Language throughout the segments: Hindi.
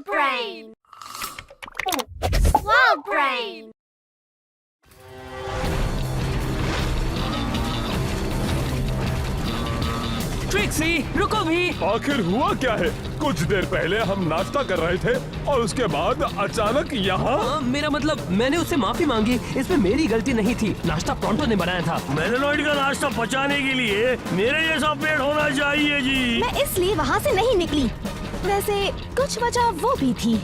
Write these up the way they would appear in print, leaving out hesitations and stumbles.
brain! Wow brain! ट्रिक्सी, रुको भी। आखिर हुआ क्या है? कुछ देर पहले हम नाश्ता कर रहे थे और उसके बाद अचानक यहाँ। मेरा मतलब मैंने उससे माफी मांगी, इसमें मेरी गलती नहीं थी। नाश्ता टोरंटो ने बनाया था। मेलेनॉइड का नाश्ता पचाने के लिए मेरे जैसा पेट होना चाहिए जी। मैं इसलिए वहाँ से नहीं निकली। वैसे कुछ वजह वो भी थी।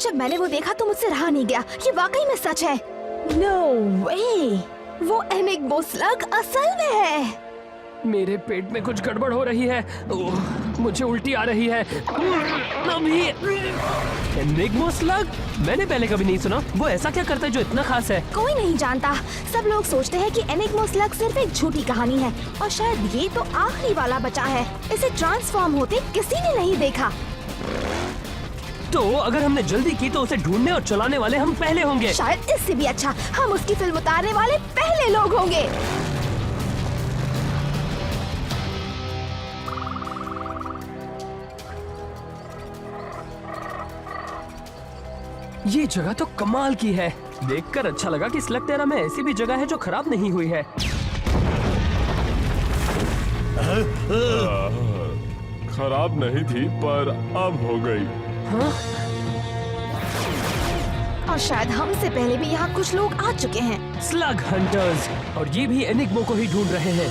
जब मैंने वो देखा तो मुझसे रहा नहीं गया। ये वाकई में सच है। नो वे, वो एनिग्मो स्लग असल में है। मेरे पेट में कुछ गड़बड़ हो रही है। मुझे उल्टी आ रही है। अभी एनिग्मो स्लग? मैंने पहले कभी नहीं सुना। वो ऐसा क्या करता है जो इतना खास है? कोई नहीं जानता। सब लोग सोचते हैं कि एनिग्मो स्लग सिर्फ एक झूठी कहानी है और शायद ये तो आखिरी वाला बचा है। इसे ट्रांसफॉर्म होते किसी ने नहीं देखा। तो अगर हमने जल्दी की तो उसे ढूंढने और चलाने वाले हम पहले होंगे। शायद इससे भी अच्छा, हम उसकी फिल्म उतारने वाले पहले लोग होंगे। ये जगह तो कमाल की है। देखकर अच्छा लगा कि स्लग टेरा में ऐसी भी जगह है जो खराब नहीं हुई है। खराब नहीं थी पर अब हो गई। हाँ? और शायद हमसे पहले भी यहाँ कुछ लोग आ चुके हैं। स्लग हंटर्स, और ये भी एनिग्मो को ही ढूंढ रहे हैं।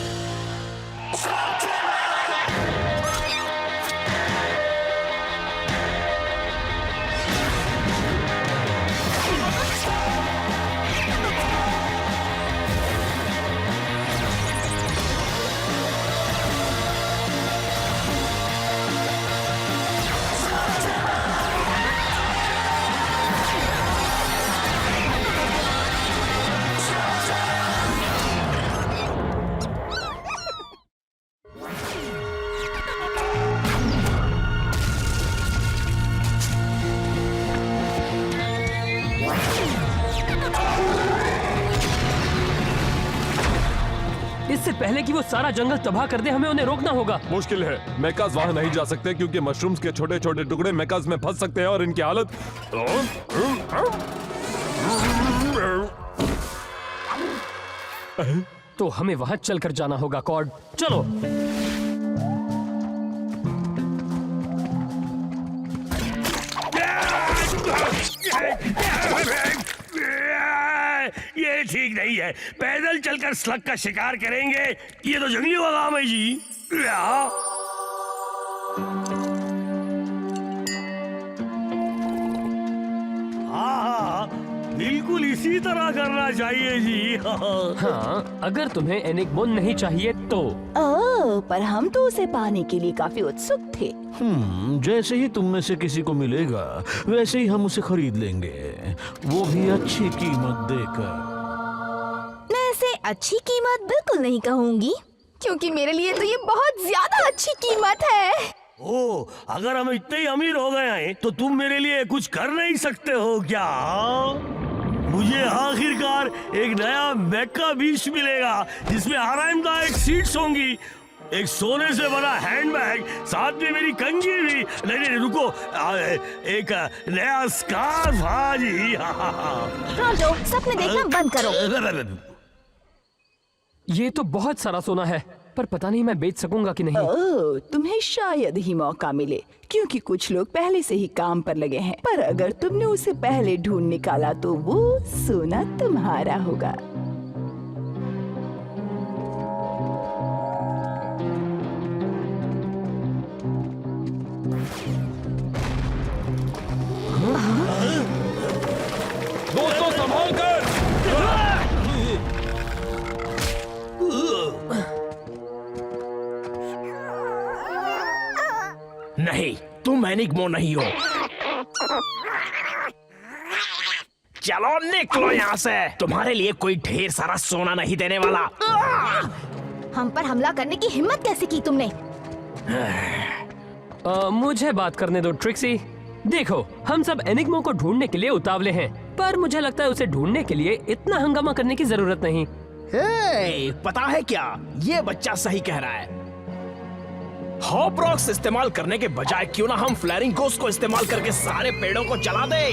इससे पहले कि वो सारा जंगल तबाह कर दे, हमें उन्हें रोकना होगा। मुश्किल है। मेकाज वहाँ नहीं जा सकते क्योंकि मशरूम्स के छोटे छोटे टुकड़े मेकाज में फंस सकते हैं और इनकी हालत। तो हमें वहाँ चलकर जाना होगा। कॉर्ड, चलो। ये ठीक नहीं है। पैदल चलकर स्लग का शिकार करेंगे, ये तो जंगलियों का काम है जी। हाँ, बिल्कुल इसी तरह करना चाहिए जी। हाँ, अगर तुम्हें एनिग्मो नहीं चाहिए तो। ओह, पर हम तो उसे पाने के लिए काफी उत्सुक थे। जैसे ही तुम में से किसी को मिलेगा वैसे ही हम उसे खरीद लेंगे, वो भी अच्छी कीमत देकर। मैं इसे अच्छी कीमत बिल्कुल नहीं कहूँगी, क्योंकि मेरे लिए तो ये बहुत ज्यादा अच्छी कीमत है। ओ, अगर हम इतने ही अमीर हो गए हैं तो तुम मेरे लिए कुछ कर नहीं सकते हो क्या? मुझे आखिरकार एक नया मेका बीच मिलेगा जिसमें आरामदायक सीट्स होंगी, एक सोने से बना हैंडबैग, साथ में मेरी कंघी भी। नहीं रुको, एक नया स्कार्फ। हाँ जी। टोरंटो, सपने देखना बंद करो। ये तो बहुत सारा सोना है, पर पता नहीं मैं बेच सकूंगा कि नहीं। ओह, तुम्हें शायद ही मौका मिले क्योंकि कुछ लोग पहले से ही काम पर लगे हैं। पर अगर तुमने उसे पहले ढूंढ निकाला तो वो सोना तुम्हारा होगा। दोस्तों संभाल कर। नहीं, तुम एनिग्मो नहीं हो। चलो निकलो यहाँ से। तुम्हारे लिए कोई ढेर सारा सोना नहीं देने वाला। हम पर हमला करने की हिम्मत कैसे की तुमने? मुझे बात करने दो ट्रिक्सी। देखो, हम सब एनिग्मो को ढूंढने के लिए उतावले हैं, पर मुझे लगता है उसे ढूंढने के लिए इतना हंगामा करने की जरूरत नहीं। हे, पता है क्या, ये बच्चा सही कह रहा है। हॉप रॉक्स इस्तेमाल करने के बजाय क्यों ना हम फ्लैरिंग गोस को इस्तेमाल करके सारे पेड़ों को जला दे।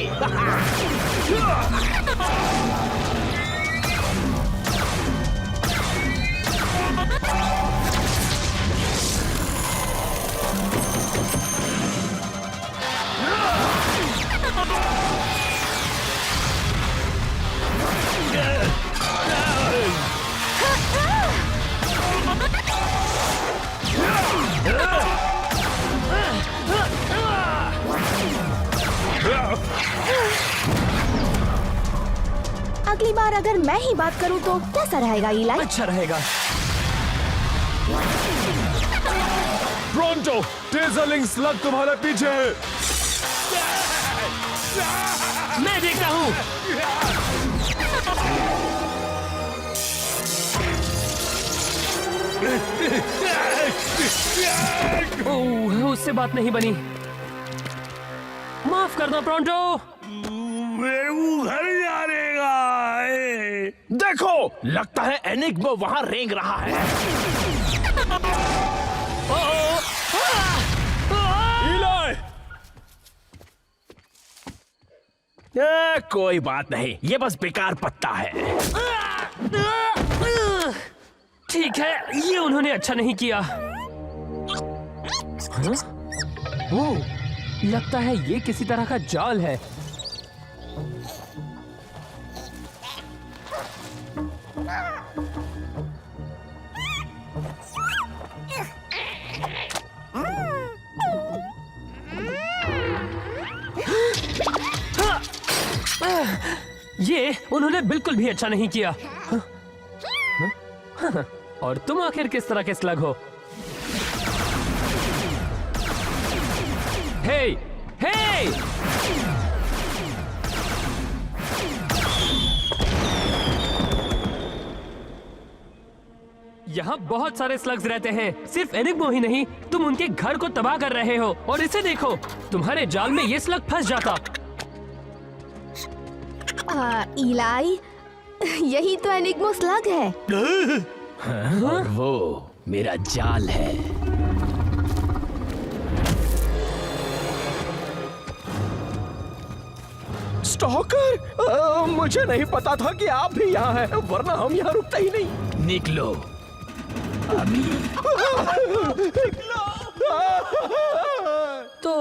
अगली बार अगर मैं ही बात करूं तो कैसा रहेगा इलाई? अच्छा रहेगा। प्रोंटो, टेजरलिंग स्लग तुम्हारे पीछे है। मैं देखता हूँ। ओह, उससे बात नहीं बनी। माफ करना प्रोंटो। मेरे को घर जाने का है। देखो, लगता है एनिग्मा वहां रेंग रहा है। इलाई! कोई बात नहीं, ये बस बेकार पत्ता है। ठीक है, ये उन्होंने अच्छा नहीं किया। हाँ? ओह, लगता है ये किसी तरह का जाल है। ये उन्होंने बिल्कुल भी अच्छा नहीं किया। और तुम आखिर किस तरह के स्लग हो? हे, हे! यहाँ बहुत सारे स्लग्स रहते हैं। सिर्फ एनिग्मा ही नहीं, तुम उनके घर को तबाह कर रहे हो। और इसे देखो, तुम्हारे जाल में ये स्लग फंस जाता। इलाई, यही तो एनिग्मा स्लग है। और वो मेरा जाल है। स्टॉकर, मुझे नहीं पता था कि आप भी यहाँ हैं, वरना हम यहाँ रुकते ही नहीं। निकलो अभी। तो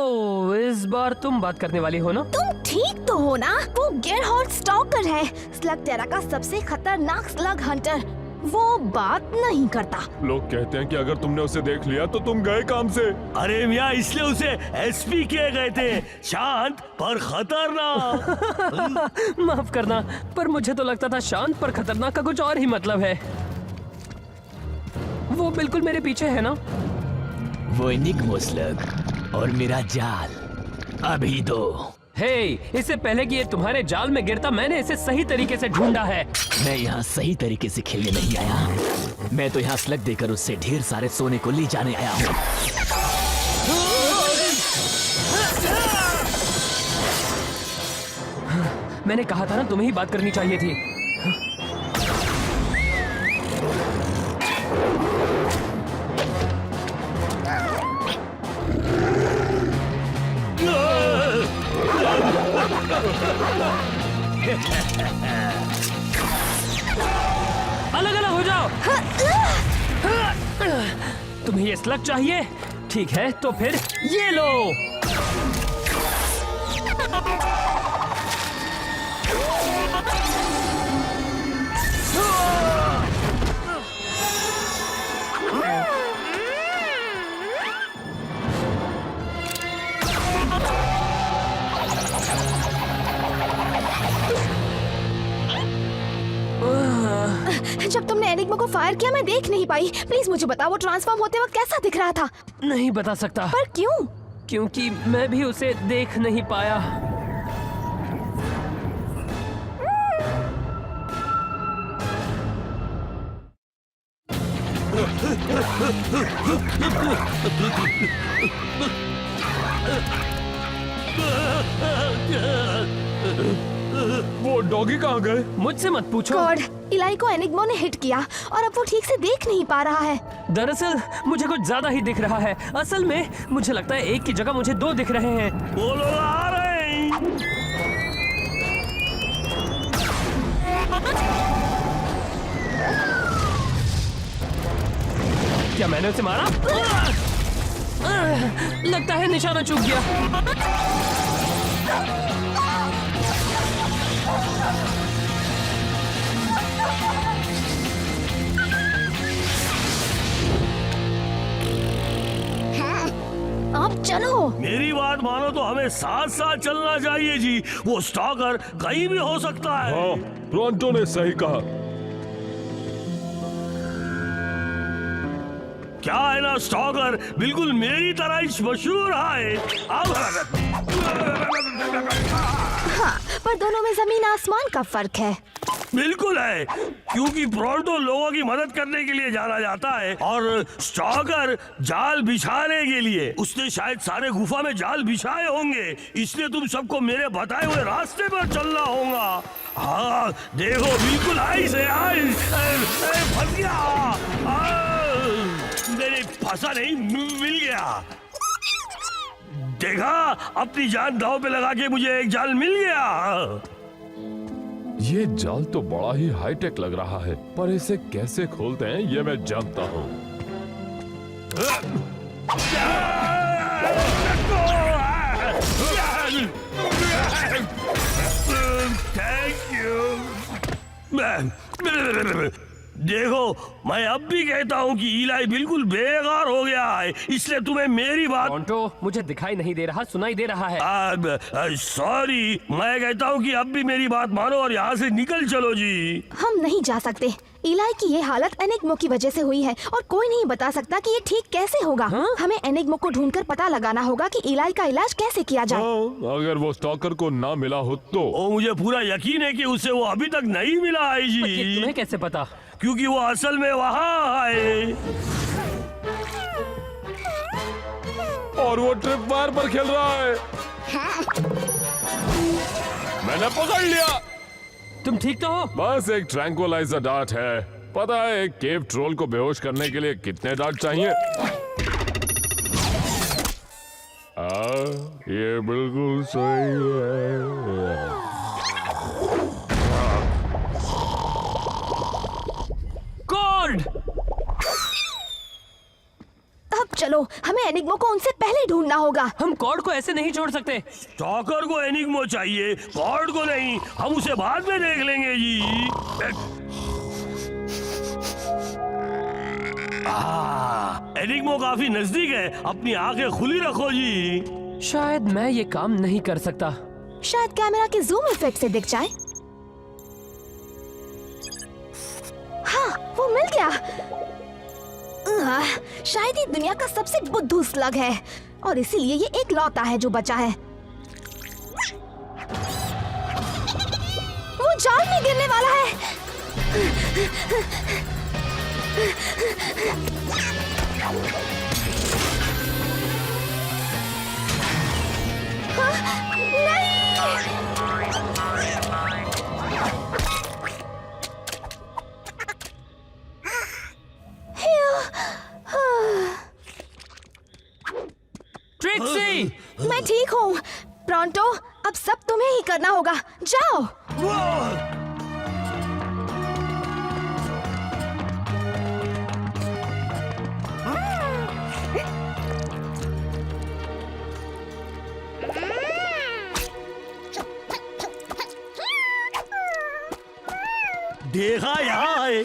इस बार तुम बात करने वाली हो ना? तुम ठीक तो हो ना? वो गेरहार्ड स्टॉकर है, स्लग टेरा का सबसे खतरनाक स्लग हंटर। वो बात नहीं करता। लोग कहते हैं कि अगर तुमने उसे देख लिया तो तुम गए काम से। अरे मियाँ, इसलिए उसे एसपी किए गए थे, शांत पर खतरनाक। माफ करना, पर मुझे तो लगता था शांत पर खतरनाक का कुछ और ही मतलब है। वो बिल्कुल मेरे पीछे है ना? वो एनिग्मा स्लग और मेरा जाल। अभी दो। हे, इससे पहले कि ये तुम्हारे जाल में गिरता, मैंने इसे सही तरीके से ढूंढा है। मैं यहाँ सही तरीके से खेलने नहीं आया। मैं तो यहाँ स्लग देकर उससे ढेर सारे सोने को ले जाने आया हूँ। मैंने कहा था ना, तुम्हें ही बात करनी चाहिए थी। अलग अलग हो जाओ। तुम्हें ये स्लग चाहिए? ठीक है, तो फिर ये लो। जब तुमने एनिग्मा को फायर किया, मैं देख नहीं पाई। प्लीज मुझे बताओ, वो ट्रांसफॉर्म होते वक्त कैसा दिख रहा था? नहीं बता सकता। पर क्यों? क्योंकि मैं भी उसे देख नहीं पाया। वो डॉगी कहाँ गए? मुझसे मत पूछो। गॉड, इलाई को एनिग्मो ने हिट किया और अब वो ठीक से देख नहीं पा रहा है। दरअसल मुझे कुछ ज्यादा ही दिख रहा है। असल में मुझे लगता है एक की जगह मुझे दो दिख रहे हैं। वो लोग आ रहे हैं। क्या मैंने उसे मारा? लगता है निशाना चूक गया। अब चलो। मेरी बात मानो तो हमें साथ साथ चलना चाहिए जी। वो स्टॉकर कहीं भी हो सकता है। हाँ, टोरंटो ने सही कहा। क्या है ना, स्टॉकर बिल्कुल मेरी तरह ही मशहूर है। अब हाँ, पर दोनों में जमीन आसमान का फर्क है। बिल्कुल है, क्योंकि टोरंटो लोगों की मदद करने के लिए जाना जाता है और स्टॉकर जाल बिछाने के लिए। उसने शायद सारे गुफा में जाल बिछाए होंगे, इसलिए तुम सबको मेरे बताए हुए रास्ते पर चलना होगा। हाँ देखो, बिल्कुल आई से आई। फंस गया। नहीं, फंसा नहीं, मिल गया। देखा, अपनी जान दांव पे लगा के मुझे एक जाल मिल गया। ये जाल तो बड़ा ही हाईटेक लग रहा है, पर इसे कैसे खोलते हैं ये मैं जानता हूँ। Thank you. देखो, मैं अब भी कहता हूँ कि इलाई बिल्कुल बेकार हो गया है, इसलिए तुम्हें मेरी बात। टोरंटो, मुझे दिखाई नहीं दे रहा, सुनाई दे रहा है। सॉरी, मैं कहता हूँ कि अब भी मेरी बात मानो और यहाँ से निकल चलो जी। हम नहीं जा सकते। इलाई की ये हालत एनिग्मो की वजह से हुई है और कोई नहीं बता सकता कि ये ठीक कैसे होगा। हमें एनिग्मो को ढूंढकर पता लगाना होगा कि इलाई का इलाज कैसे किया जाए। अगर वो स्टॉकर को ना मिला हो तो। ओ, मुझे पूरा यकीन है कि उसे वो अभी तक नहीं मिला है ये जी। तुम्हें कैसे पता? क्योंकि वो असल में वहाँ है और वो ट्रिप वायर पर खेल रहा है। मैंने पकड़ लिया। तुम ठीक तो हो? बस एक ट्रैंक्विलाइजर डार्ट है। पता है एक केव ट्रोल को बेहोश करने के लिए कितने डार्ट चाहिए? ये बिल्कुल सही है। कॉर्ड! अब चलो, हमें एनिग्मो को उनसे पहले ढूंढना होगा। हम कॉर्ड को ऐसे नहीं छोड़ सकते। स्टॉकर को एनिग्मो चाहिए, कॉर्ड को नहीं। हम उसे बाद में देख लेंगे जी। एनिग्मो काफी नजदीक है, अपनी आंखें खुली रखो जी। शायद मैं ये काम नहीं कर सकता। शायद कैमरा के जूम इफेक्ट से दिख जाए। हाँ, वो मिल गया। शायद ये दुनिया का सबसे बुद्धू स्लग है और इसीलिए ये एक लौता है जो बचा है। वो जाल में गिरने वाला है। ट्रिक्सी! मैं ठीक हूँ। प्रॉन्टो, अब सब तुम्हें ही करना होगा। जाओ। देखा, यहाँ है।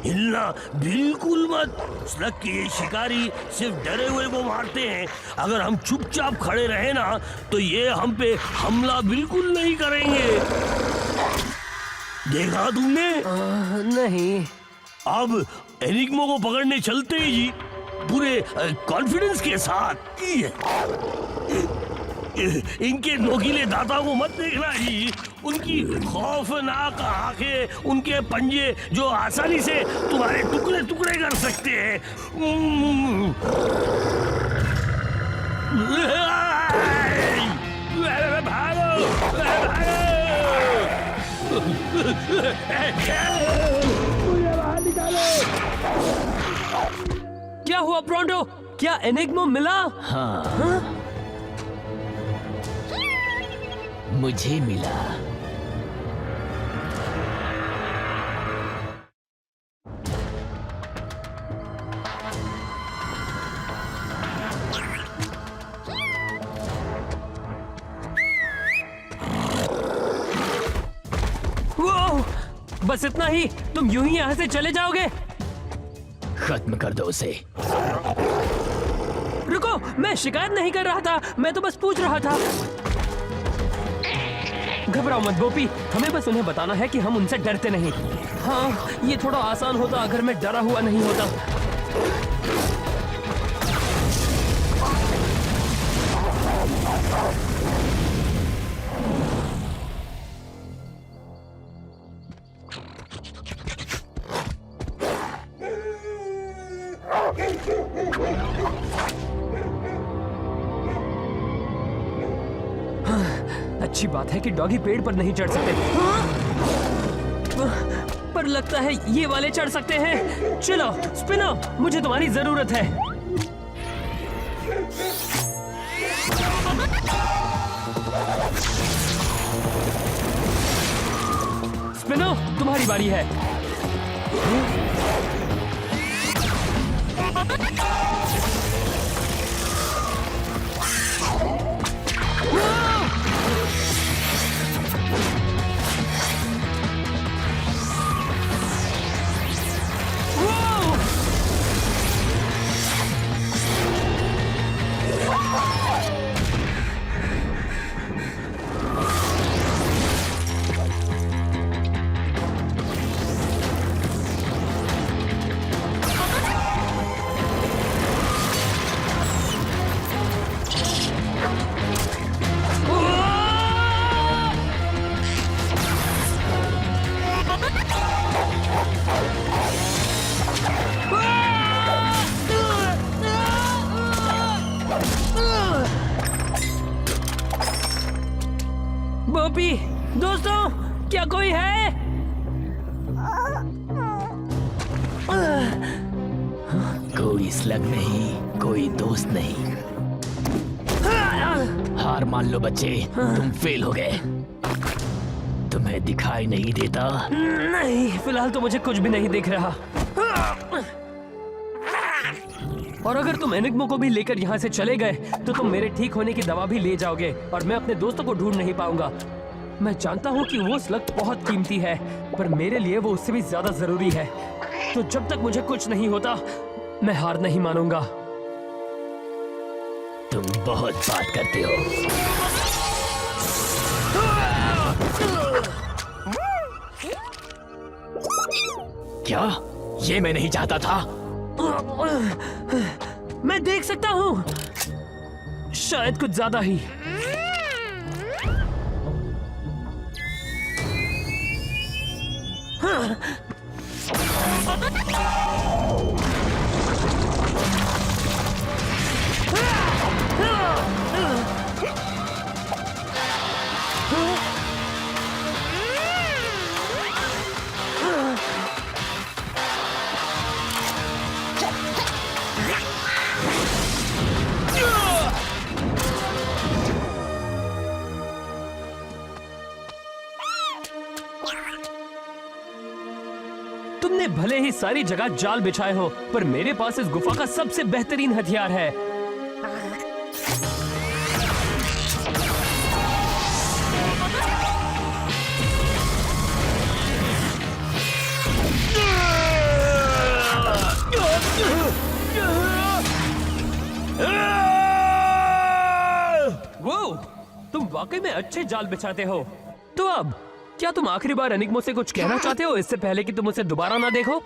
हिलना बिल्कुल मत। स्लग के ये शिकारी सिर्फ डरे हुए को मारते हैं। अगर हम चुपचाप खड़े रहे ना तो ये हम पे हमला बिल्कुल नहीं करेंगे। देखा तुमने? नहीं। अब एनिग्मो को पकड़ने चलते ही जी, पूरे कॉन्फिडेंस के साथ। इनके नोकीले दांतों को मत देखना जी। उनकी खौफनाक आंखें, उनके पंजे जो आसानी से तुम्हारे टुकड़े टुकड़े कर सकते हैं। क्या हुआ ब्रोंडो? क्या एनिग्मा मिला? हाँ, मुझे मिला। वो बस इतना ही? तुम यूं ही यहाँ से चले जाओगे? खत्म कर दो उसे। रुको, मैं शिकायत नहीं कर रहा था, मैं तो बस पूछ रहा था। घबराओ मत बोपी, हमें बस उन्हें बताना है कि हम उनसे डरते नहीं। हाँ, ये थोड़ा आसान होता अगर मैं डरा हुआ नहीं होता। अच्छी बात है कि डॉगी पेड़ पर नहीं चढ़ सकते। पर लगता है ये वाले चढ़ सकते हैं। चलो स्पिनो, मुझे तुम्हारी जरूरत है। स्पिनो, तुम्हारी बारी है। बोपी, दोस्तों, क्या कोई है? कोई स्लग नहीं, कोई दोस्त नहीं। हार मान लो बच्चे, तुम फेल हो गए। तुम्हें दिखाई नहीं देता? नहीं, फिलहाल तो मुझे कुछ भी नहीं दिख रहा। और अगर तुम एनिग्मा को भी लेकर यहाँ से चले गए तो तुम मेरे ठीक होने की दवा भी ले जाओगे और मैं अपने दोस्तों को ढूंढ नहीं पाऊंगा। मैं जानता हूँ कि वो स्लग बहुत कीमती है, पर मेरे लिए वो उससे भी ज्यादा जरूरी है। तो जब तक मुझे कुछ नहीं होता, मैं हार नहीं मानूंगा। तुम बहुत बात करते हो। क्या? ये मैं नहीं चाहता था। मैं देख सकता हूँ, शायद कुछ ज्यादा ही। तुमने भले ही सारी जगह जाल बिछाए हो, पर मेरे पास इस गुफा का सबसे बेहतरीन हथियार है। वो, तुम वाकई में अच्छे जाल बिछाते हो। तो अब क्या तुम आखिरी बार एनिग्मा से कुछ कहना चाहते हो इससे पहले कि तुम उसे दोबारा ना देखो?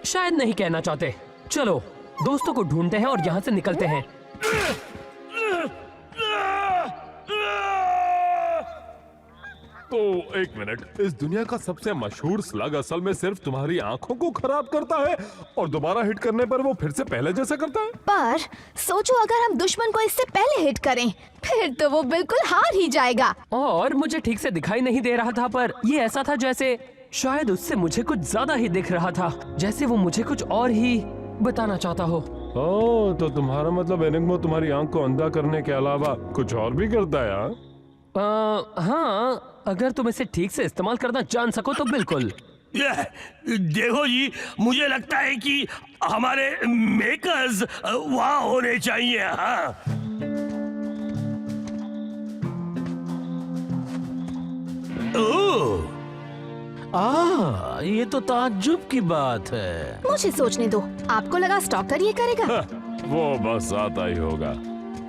शायद नहीं कहना चाहते। चलो दोस्तों को ढूंढते हैं और यहाँ से निकलते हैं। तो एक मिनट, इस दुनिया का सबसे मशहूर स्लग असल में सिर्फ तुम्हारी आंखों को खराब करता है और दोबारा हिट करने पर वो फिर से पहले जैसा करता है? पर सोचो अगर हम दुश्मन को इससे पहले हिट करें, फिर तो वो बिल्कुल हार ही जाएगा। और मुझे ठीक से दिखाई नहीं दे रहा था, पर ये ऐसा था जैसे शायद उससे मुझे कुछ ज्यादा ही दिख रहा था, जैसे वो मुझे कुछ और ही बताना चाहता हो। ओह, तो तुम्हारा मतलब एनिग्मा तुम्हारी आंख को अंधा करने के अलावा कुछ और भी करता है? हाँ, अगर तुम इसे ठीक से इस्तेमाल करना जान सको तो बिल्कुल। देखो जी, मुझे लगता है कि हमारे मेकर्स वहाँ होने चाहिए। हाँ, ओह, ये तो ताज्जुब की बात है। मुझे सोचने दो, आपको लगा स्टॉकर ये करेगा? वो बस आता ही होगा।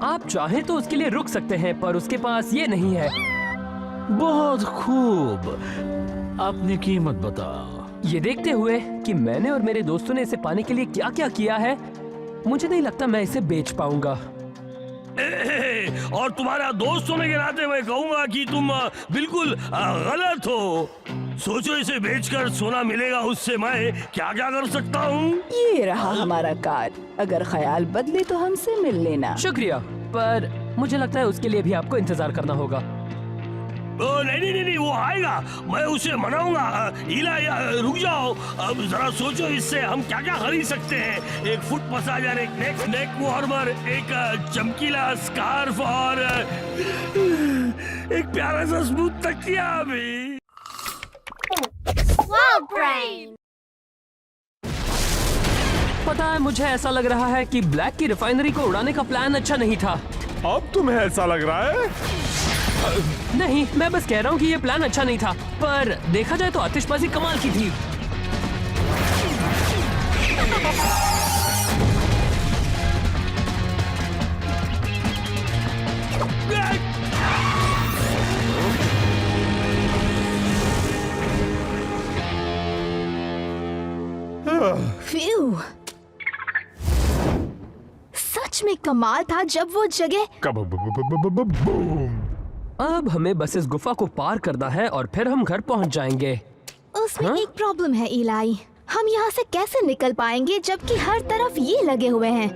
आप चाहे तो उसके लिए रुक सकते हैं, पर उसके पास ये नहीं है। बहुत खूब, अपनी कीमत बताओ। ये देखते हुए कि मैंने और मेरे दोस्तों ने इसे पाने के लिए क्या क्या किया है, मुझे नहीं लगता मैं इसे बेच पाऊंगा। और तुम्हारा दोस्त होने के नाते मैं कहूंगा कि तुम बिल्कुल गलत हो। सोचो, इसे बेचकर सोना मिलेगा, उससे मैं क्या क्या कर सकता हूँ। ये रहा हमारा कार्ड, अगर ख्याल बदले तो हमसे मिल लेना। शुक्रिया, पर मुझे लगता है उसके लिए भी आपको इंतजार करना होगा। नहीं, वो आएगा, मैं उसे मनाऊंगा। इला, रुक जाओ, अब जरा सोचो इससे हम क्या क्या खरीद सकते हैं। एक फुट मसाजर, एक नेक वार्मर, एक चमकीला स्कार्फ और एक प्यारा सा स्मूथ तकिया भी। पता है, मुझे ऐसा लग रहा है कि ब्लैक की रिफाइनरी को उड़ाने का प्लान अच्छा नहीं था। अब तुम्हें ऐसा लग रहा है? नहीं, मैं बस कह रहा हूँ कि ये प्लान अच्छा नहीं था, पर देखा जाए तो आतिशबाजी कमाल की थी। फ्यू, सच में कमाल था जब वो जगह। बूम। अब हमें बस इस गुफा को पार करना है और फिर हम घर पहुंच जाएंगे। उसमें एक प्रॉब्लम है इलाई, हम यहाँ से कैसे निकल पाएंगे जबकि हर तरफ ये लगे हुए हैं?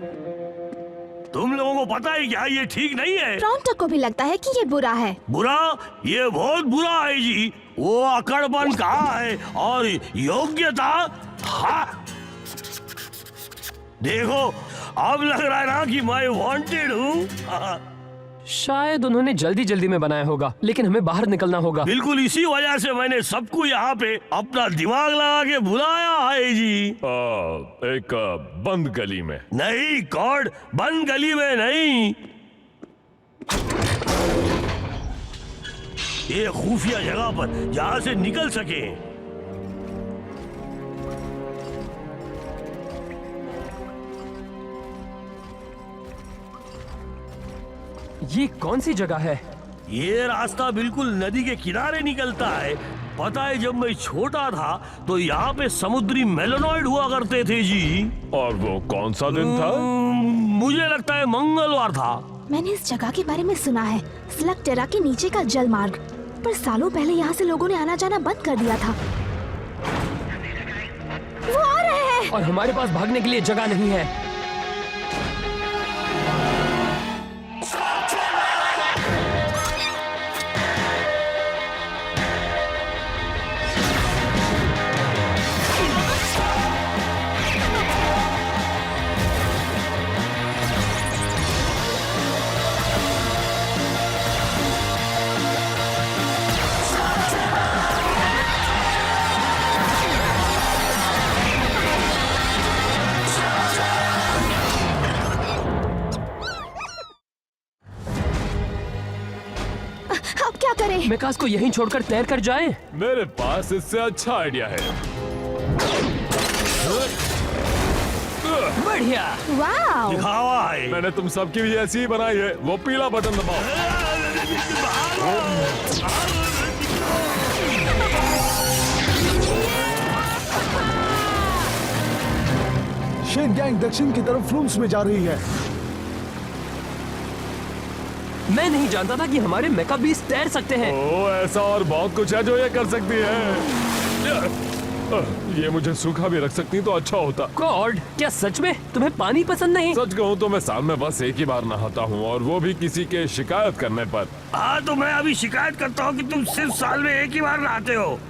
तुम लोगों को पता है क्या, ये ठीक नहीं है। टोरंटो को भी लगता है कि ये बुरा है। बुरा? ये बहुत बुरा है जी। वो अकड़पन कहाँ है और योग्यता? हाँ, देखो, अब लग रहा है ना कि मैं वांटेड हूँ। शायद उन्होंने जल्दी जल्दी में बनाया होगा, लेकिन हमें बाहर निकलना होगा। बिल्कुल इसी वजह से मैंने सबको यहाँ पे अपना दिमाग लगा के बुलाया है जी। एक बंद गली में नहीं कॉड, बंद गली में नहीं, ये खुफिया जगह पर जहाँ से निकल सके। ये कौन सी जगह है? ये रास्ता बिल्कुल नदी के किनारे निकलता है। पता है, जब मैं छोटा था तो यहाँ पे समुद्री मेलोनॉइड हुआ करते थे जी। और वो कौन सा दिन था? मुझे लगता है मंगलवार था। मैंने इस जगह के बारे में सुना है, स्लग टेरा के नीचे का जल मार्ग, पर सालों पहले यहाँ से लोगों ने आना जाना बंद कर दिया था। वो आ रहे हैं और हमारे पास भागने के लिए जगह नहीं है। अब क्या करें? मेकास को यहीं छोड़कर तैर कर जाएं? मेरे पास इससे अच्छा आइडिया है। बढ़िया। वाह, दिखावा है। मैंने तुम सबकी भी ऐसी ही बनाई है। वो पीला बटन दबाओ। शेन गैंग दक्षिण की तरफ फ्लूम्स में जा रही है। मैं नहीं जानता था कि हमारे मेका बीस्ट तैर सकते हैं। ओ, ऐसा और बहुत कुछ है जो ये कर सकती है। ये मुझे सूखा भी रख सकती तो अच्छा होता। गॉड, क्या सच में तुम्हें पानी पसंद नहीं? सच कहूँ तो मैं साल में बस एक ही बार नहाता हूँ, और वो भी किसी के शिकायत करने पर। हाँ, तो मैं अभी शिकायत करता हूँ कि तुम सिर्फ साल में एक ही बार नहाते हो।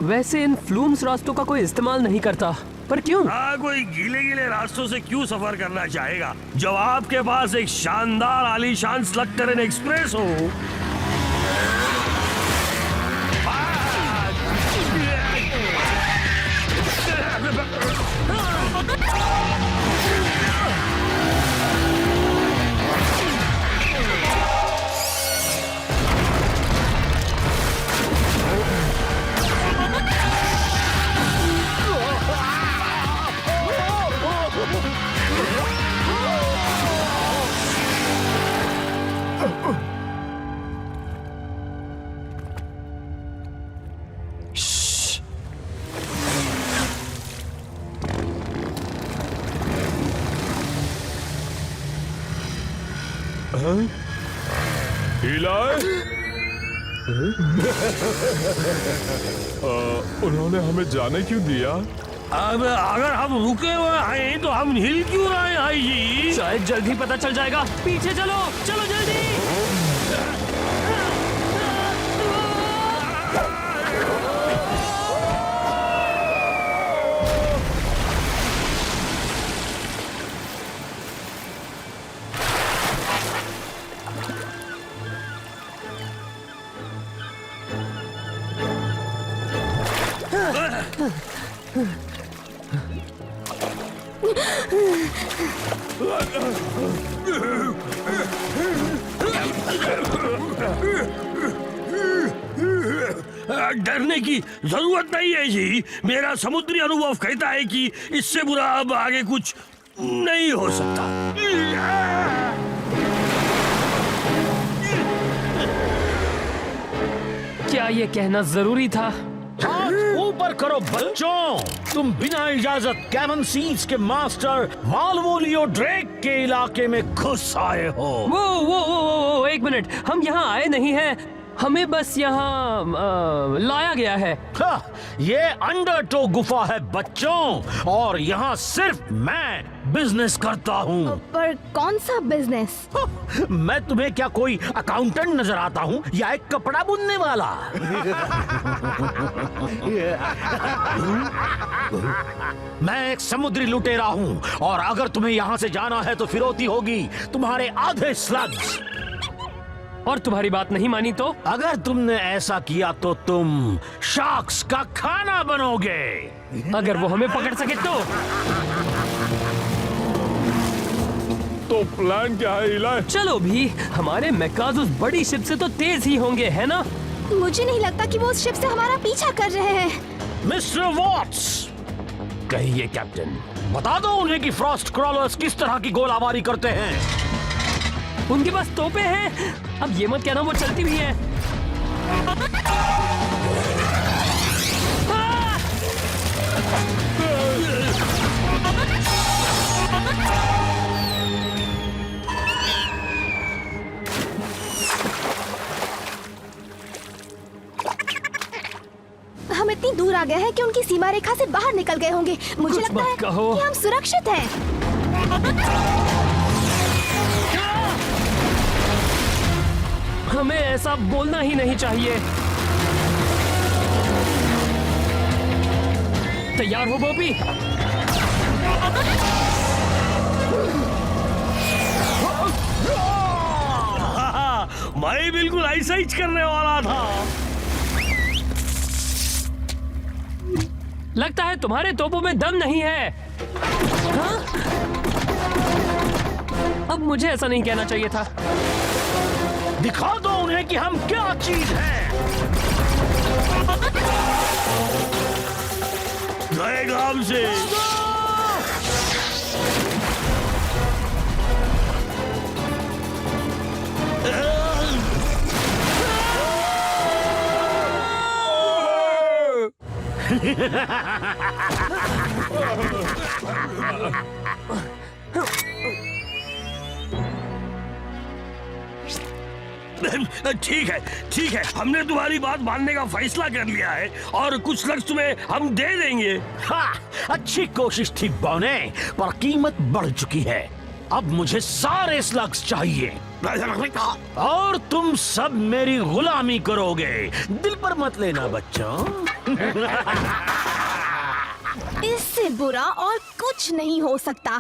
वैसे इन फ्लूम्स रास्तों का कोई इस्तेमाल नहीं करता, पर क्यों? हाँ, कोई गीले गीले रास्तों से क्यों सफर करना चाहेगा जब आपके पास एक शानदार आलीशान स्लग टरेन एक्सप्रेस हो। इलाय? उन्होंने हमें जाने क्यों दिया? अब अगर हम रुके हुए हैं तो हम हिल क्यों रहे हैं जी? शायद जल्द ही पता चल जाएगा। पीछे चलो, चलो जल्दी। डरने की जरूरत नहीं है जी। मेरा समुद्री अनुभव कहता है कि इससे बुरा अब आगे कुछ नहीं हो सकता। क्या ये कहना जरूरी था? हाथ ऊपर करो बच्चों। तुम बिना इजाजत कैमन सीज के मास्टर मालवोलियो ड्रेक के इलाके में घुस आए हो। वो, एक मिनट। हम यहाँ आए नहीं हैं, हमें बस यहाँ लाया गया है। ये अंडरटो गुफा है बच्चों, और यहाँ सिर्फ मैं बिजनेस करता हूँ। पर कौन सा बिजनेस? मैं तुम्हें क्या कोई अकाउंटेंट नजर आता हूँ या एक कपड़ा बुनने वाला? मैं एक समुद्री लुटेरा हूँ, और अगर तुम्हें यहाँ से जाना है तो फिरौती होगी तुम्हारे आधे स्लग्स। और तुम्हारी बात नहीं मानी तो? अगर तुमने ऐसा किया तो तुम शार्क्स का खाना बनोगे। अगर वो हमें पकड़ सके तो प्लान क्या है इलाय? चलो भी, हमारे मेकाज उस बड़ी शिप से तो तेज ही होंगे, है ना? मुझे नहीं लगता कि वो उस शिप से हमारा पीछा कर रहे हैं। मिस्टर वॉट्स, कहिए कैप्टन। बता दो उन्हें कि फ्रॉस्ट क्रॉलर्स किस तरह की गोलाबारी करते हैं। उनके पास तोपे हैं। अब ये मत कहना वो चलती भी है। हम इतनी दूर आ गए हैं कि उनकी सीमा रेखा से बाहर निकल गए होंगे। मुझे कुछ लगता मत है कहो। कि हम सुरक्षित हैं। हमें ऐसा बोलना ही नहीं चाहिए। तैयार हो बॉबी? मैं बिल्कुल ऐसा ही करने वाला था। लगता है तुम्हारे तोपों में दम नहीं है। हाँ? अब मुझे ऐसा नहीं कहना चाहिए था। दिखा दो उन्हें कि हम क्या चीज हैं। गए गांव से। ठीक है, ठीक है, हमने तुम्हारी बात मानने का फैसला कर लिया है और कुछ लक्ष्य तुम्हें हम दे देंगे। हाँ, अच्छी कोशिश थी बौने, पर कीमत बढ़ चुकी है। अब मुझे सारे स्लग्स चाहिए और तुम सब मेरी गुलामी करोगे। दिल पर मत लेना बच्चों। इससे बुरा और कुछ नहीं हो सकता।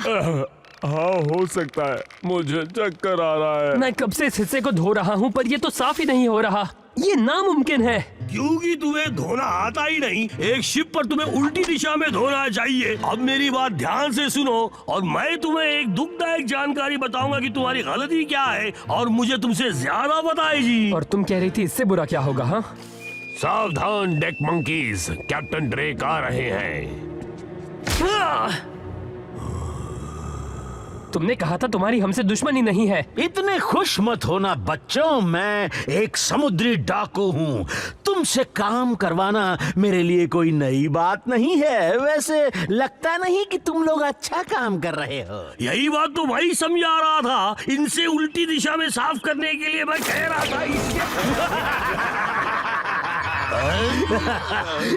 हाँ हो सकता है, मुझे चक्कर आ रहा है। मैं कब से इस हिस्से को धो रहा हूँ पर ये तो साफ ही नहीं हो रहा। ये नामुमकिन है। क्योंकि तुम्हें धोना आता ही नहीं। एक शिप पर तुम्हें उल्टी दिशा में धोना चाहिए। अब मेरी बात ध्यान से सुनो और मैं तुम्हें एक दुखदायक जानकारी बताऊंगा कि तुम्हारी गलती क्या है और मुझे तुमसे ज्यादा बताएगी। और तुम कह रही थी इससे बुरा क्या होगा? हाँ, सावधान डेक मंकीज, कैप्टन ड्रेक आ रहे हैं। तुमने कहा था तुम्हारी हमसे दुश्मनी नहीं है। इतने खुश मत होना बच्चों, मैं एक समुद्री डाकू हूँ। तुमसे काम करवाना मेरे लिए कोई नई बात नहीं है। वैसे लगता नहीं कि तुम लोग अच्छा काम कर रहे हो। यही बात तो वही समझा रहा था। इनसे उल्टी दिशा में साफ करने के लिए मैं कह रहा था।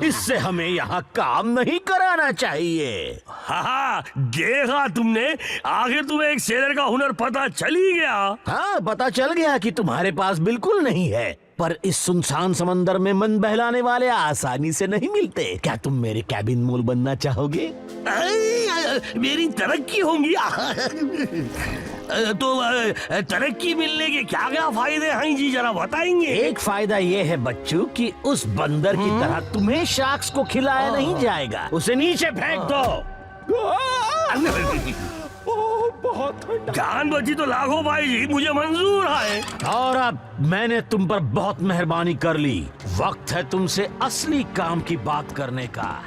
इससे हमें यहाँ काम नहीं कराना चाहिए। हाँ, देखा तुमने, आखिर तुम्हें एक सेलर का हुनर पता चल ही गया। हाँ, पता चल गया कि तुम्हारे पास बिल्कुल नहीं है, पर इस सुनसान समंदर में मन बहलाने वाले आसानी से नहीं मिलते। क्या तुम मेरे कैबिन मोल बनना चाहोगे? मेरी तरक्की होंगी। तो तरक्की मिलने के क्या क्या फायदे हैं जी, जरा बताएंगे। एक फायदा ये है बच्चों कि उस बंदर की तरह तुम्हें शार्क्स को खिलाया नहीं जाएगा। उसे नीचे फेंक दो। बहुत ठंडा। जान बची तो लाखों भाई जी, मुझे मंजूर है। और अब मैंने तुम पर बहुत मेहरबानी कर ली। वक्त है तुमसे असली काम की बात करने का।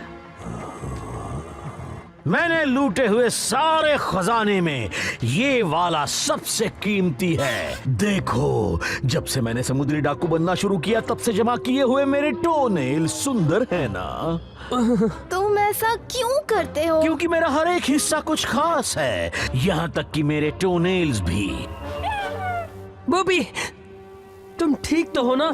मैंने लूटे हुए सारे खजाने में ये वाला सबसे कीमती है। देखो, जब से मैंने समुद्री डाकू बनना शुरू किया तब से जमा किए हुए मेरे टोनेल सुंदर है ना? तुम ऐसा क्यों करते हो? क्योंकि मेरा हर एक हिस्सा कुछ खास है, यहाँ तक कि मेरे टोनेल्स भी। बॉबी, तुम ठीक तो हो ना?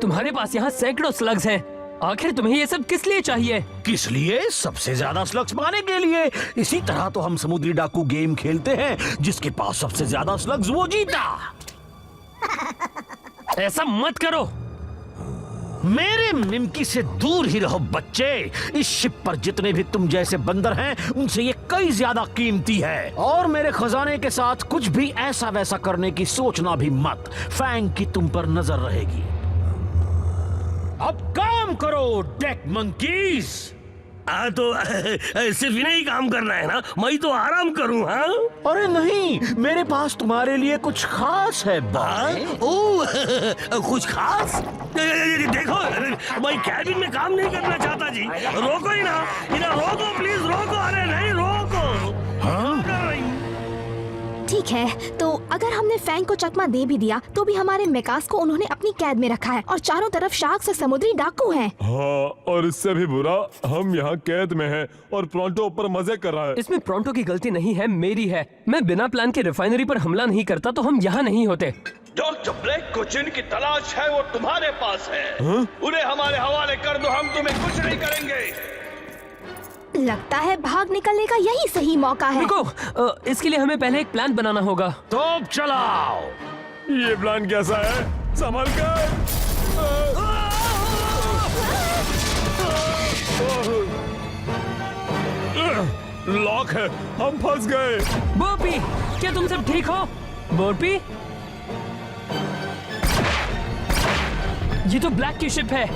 तुम्हारे पास यहाँ सैकड़ों स्लग्स हैं। आखिर तुम्हें ये सब किस लिए चाहिए? किस लिए? सबसे ज्यादा स्लग्स पाने के लिए। इसी तरह तो हम समुद्री डाकू गेम खेलते हैं। जिसके पास सबसे ज्यादा स्लग्स वो जीता। ऐसा मत करो। मेरे निमकी से दूर ही रहो बच्चे। इस शिप पर जितने भी तुम जैसे बंदर हैं उनसे ये कई ज्यादा कीमती है। और मेरे खजाने के साथ कुछ भी ऐसा वैसा करने की सोचना भी मत। फैंग की तुम पर नजर रहेगी। अब काम करो डेक मंकीज। तो सिर्फ इन्हें ही काम करना है ना? मैं तो आराम करूं। हाँ, अरे नहीं, मेरे पास तुम्हारे लिए कुछ खास है बाय। कुछ खास? देखो, मैं कैबिन में काम नहीं करना चाहता जी। रोको ही ना, इन्हें रोको प्लीज, रोको। अरे नहीं, रोको। हाँ? ठीक है, तो अगर हमने फैंग को चकमा दे भी दिया तो भी हमारे मेकास को उन्होंने अपनी कैद में रखा है और चारों तरफ शार्क्स और समुद्री डाकू हैं। हाँ, और इससे भी बुरा हम यहाँ कैद में हैं और प्रोंटो ऊपर मजे कर रहा है। इसमें प्रोंटो की गलती नहीं है, मेरी है। मैं बिना प्लान के रिफाइनरी पर हमला नहीं करता तो हम यहाँ नहीं होते। डॉक्टर ब्लैक को जिनकी तलाश है वो तुम्हारे पास है। उन्हें हमारे हवाले कर दो, हम तुम्हें कुछ नहीं करेंगे। लगता है भाग निकलने का यही सही मौका है। रुको, इसके लिए हमें पहले एक प्लान बनाना होगा। तो चलाओ। ये प्लान कैसा है? संभल कर। लॉक है, हम फंस गए। बोपी, क्या तुम सब ठीक हो? बोपी, ये तो ब्लैक की शिप है।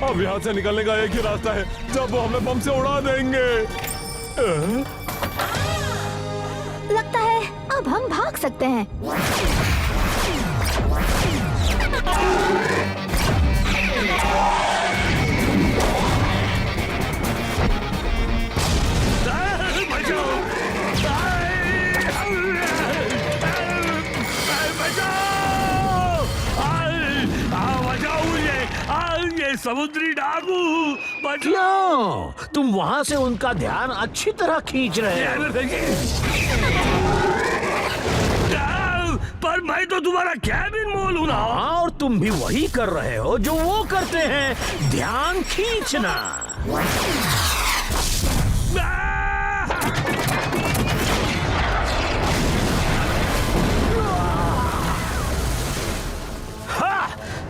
अब यहाँ से निकलने का एक ही रास्ता है, जब वो हमें बम से उड़ा देंगे। लगता है अब हम भाग सकते हैं। समुद्री डाकू बचाओ। क्यों? तुम वहाँ से उनका ध्यान अच्छी तरह खींच रहे हो। पर मैं तो तुम्हारा कैबिन मोल हूँ ना। हाँ, और तुम भी वही कर रहे हो जो वो करते हैं, ध्यान खींचना।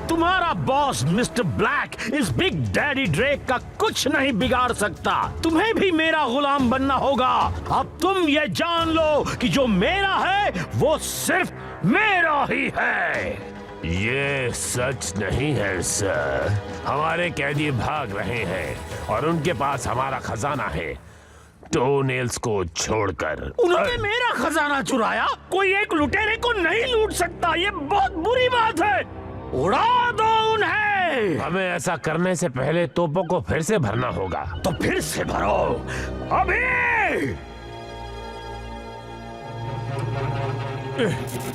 तुम्हारा बॉस मिस्टर ब्लैक इस बिग डैडी ड्रेक का कुछ नहीं बिगाड़ सकता। तुम्हें भी मेरा गुलाम बनना होगा। अब तुम ये जान लो कि जो मेरा है वो सिर्फ मेरा ही है। ये सच नहीं है सर। हमारे कैदी भाग रहे हैं और उनके पास हमारा खजाना है, टोनेल्स को छोड़कर। उन्होंने मेरा खजाना चुराया? कोई एक लुटेरे को नहीं लूट सकता। ये बहुत बुरी बात है। उड़ा दो उन्हें। हमें ऐसा करने से पहले तोपों को फिर से भरना होगा। तो फिर से भरो अभी।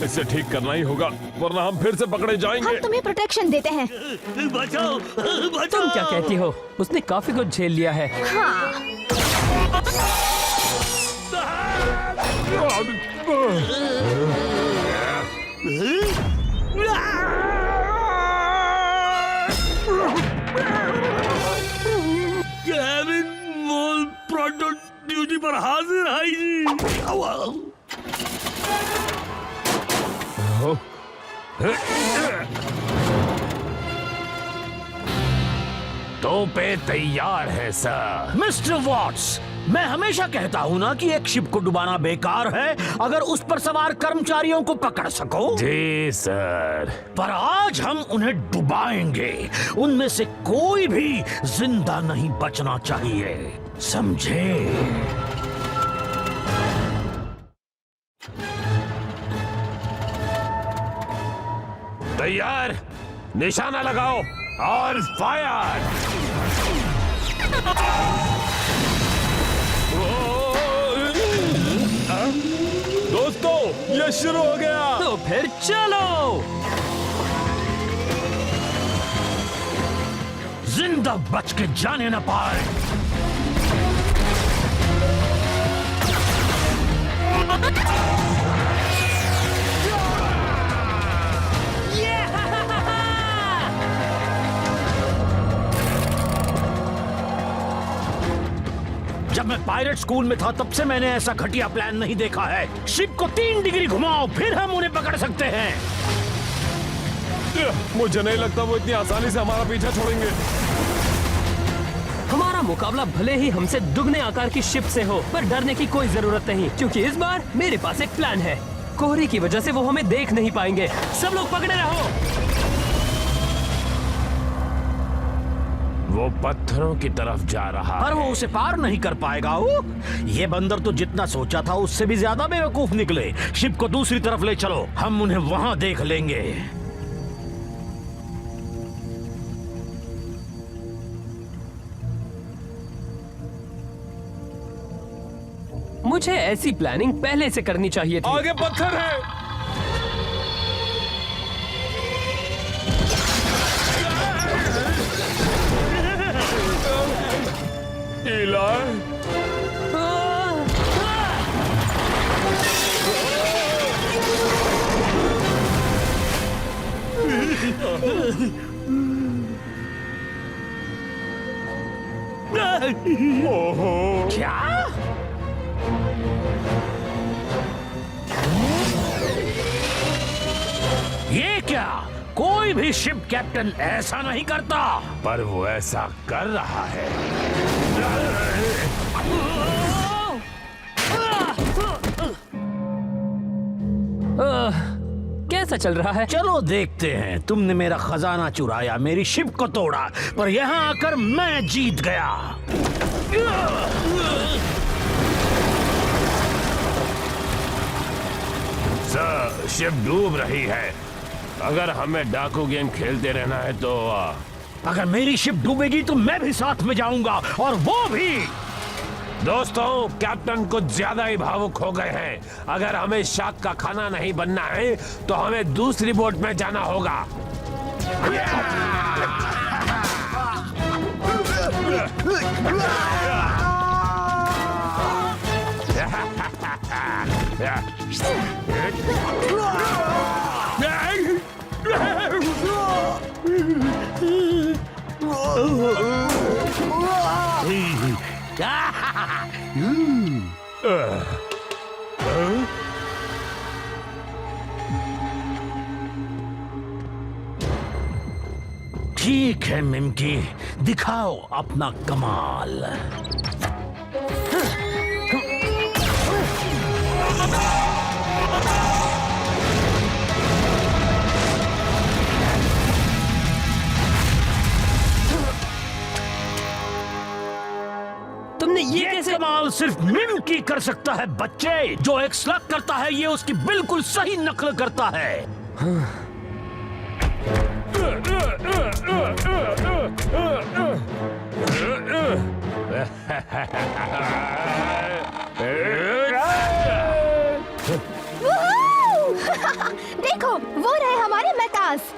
इसे ठीक करना ही होगा, वरना हम फिर से पकड़े जाएंगे। हम तुम्हें प्रोटेक्शन देते हैं। बचाओ बचाओ। तुम क्या कहती हो? उसने काफी कुछ झेल लिया है। हाँ। कैबिन मोल प्रोटो ड्यूटी पर हाजिर है जी। तोपें तैयार है सर। मिस्टर वॉट्स, मैं हमेशा कहता हूँ ना कि एक शिप को डुबाना बेकार है अगर उस पर सवार कर्मचारियों को पकड़ सको। जी सर। पर आज हम उन्हें डुबाएंगे। उनमें से कोई भी जिंदा नहीं बचना चाहिए, समझे? तैयार, निशाना लगाओ और फायर। दोस्तों, ये शुरू हो गया। तो फिर चलो। जिंदा बच के जाने न पाए। जब मैं पायलट स्कूल में था तब से मैंने ऐसा घटिया प्लान नहीं देखा है। शिप को 3 डिग्री घुमाओ, फिर हम उन्हें पकड़ सकते हैं। मुझे नहीं लगता वो इतनी आसानी से हमारा पीछा छोड़ेंगे। हमारा मुकाबला भले ही हमसे दुगने आकार की शिप से हो, पर डरने की कोई जरूरत नहीं, क्योंकि इस बार मेरे पास एक प्लान है। कोहरे की वजह से वो हमें देख नहीं पाएंगे। सब लोग पकड़े रहो। वो पत्थरों की तरफ जा रहा पर है। वो उसे पार नहीं कर पाएगा। ये बंदर तो जितना सोचा था उससे भी ज्यादा बेवकूफ निकले। शिप को दूसरी तरफ ले चलो, हम उन्हें वहां देख लेंगे। मुझे ऐसी प्लानिंग पहले से करनी चाहिए थी। आगे पत्थर है। इलाय। क्या? ये क्या? कोई भी शिप कैप्टन ऐसा नहीं करता। पर वो ऐसा कर रहा है। कैसा चल रहा है? चलो देखते हैं। तुमने मेरा खजाना चुराया, मेरी शिप को तोड़ा, पर यहाँ आकर मैं जीत गया। सर, शिप डूब रही है। अगर हमें डाकू गेम खेलते रहना है तो अगर मेरी शिप डूबेगी तो मैं भी साथ में जाऊंगा, और वो भी। दोस्तों, कैप्टन कुछ ज्यादा ही भावुक हो गए हैं। अगर हमें शार्क का खाना नहीं बनना है तो हमें दूसरी बोट में जाना होगा। ठीक है मिमकी, दिखाओ अपना कमाल। तुमने ये ये कैसे? कमाल सिर्फ मिमकी कर सकता है बच्चे। जो एक स्लग करता है ये उसकी बिल्कुल सही नकल करता है। देखो वो रहे हमारे मेकास।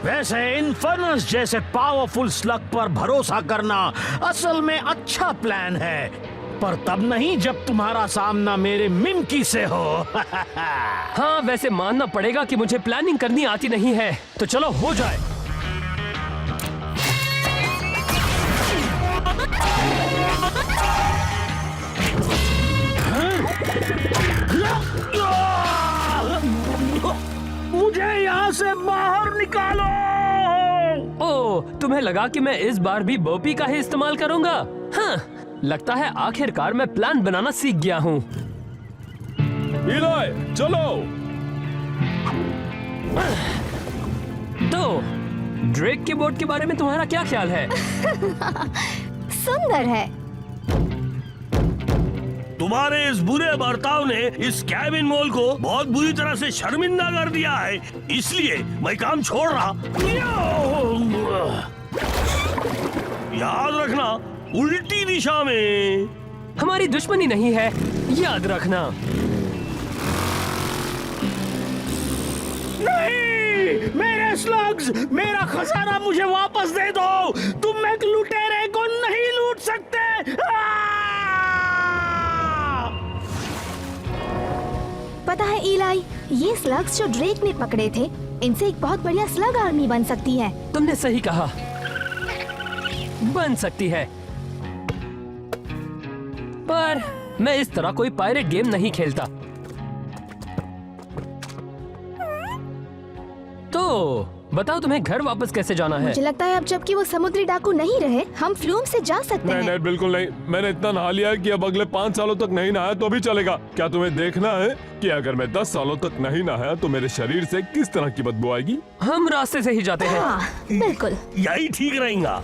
वैसे इन्फर्नस जैसे पावरफुल स्लग पर भरोसा करना असल में अच्छा प्लान है, पर तब नहीं जब तुम्हारा सामना मेरे मिमकी से हो। हाँ, वैसे मानना पड़ेगा कि मुझे प्लानिंग करनी आती नहीं है, तो चलो हो जाए। मुझे यहाँ से बाहर निकालो। ओ, तुम्हें लगा कि मैं इस बार भी बोपी का ही इस्तेमाल करूंगा? हाँ, लगता है आखिरकार मैं प्लान बनाना सीख गया हूँ। इलाय, चलो। तो ड्रेक के बोट के बारे में तुम्हारा क्या ख्याल है? सुंदर है। तुम्हारे इस बुरे बर्ताव ने इस कैबिन मॉल को बहुत बुरी तरह से शर्मिंदा कर दिया है, इसलिए मैं काम छोड़ रहा। याद रखना, उल्टी दिशा में। हमारी दुश्मनी नहीं है, याद रखना। नहीं, मेरे स्लग्स, मेरा खजाना मुझे वापस दे दो। तुम एक लुटेरे को नहीं लूट सकते। पता है इलाई, ये स्लग्स जो ड्रेक ने पकड़े थे, इनसे एक बहुत बढ़िया स्लग आर्मी बन सकती है। तुमने सही कहा, बन सकती है, पर मैं इस तरह कोई पायरेट गेम नहीं खेलता। तो बताओ, तुम्हें घर वापस कैसे जाना है? मुझे लगता है अब जबकि वो समुद्री डाकू नहीं रहे, हम फ्लूम से जा सकते हैं। नहीं, बिल्कुल नहीं। मैंने इतना नहा लिया है कि अब अगले 5 सालों तक नहीं नहाया तो भी चलेगा। क्या तुम्हें देखना है कि अगर मैं 10 सालों तक नहीं नहाया तो मेरे शरीर से किस तरह की बदबू आएगी? हम रास्ते से ही जाते हैं। हाँ, बिल्कुल। यही ठीक रहेगा।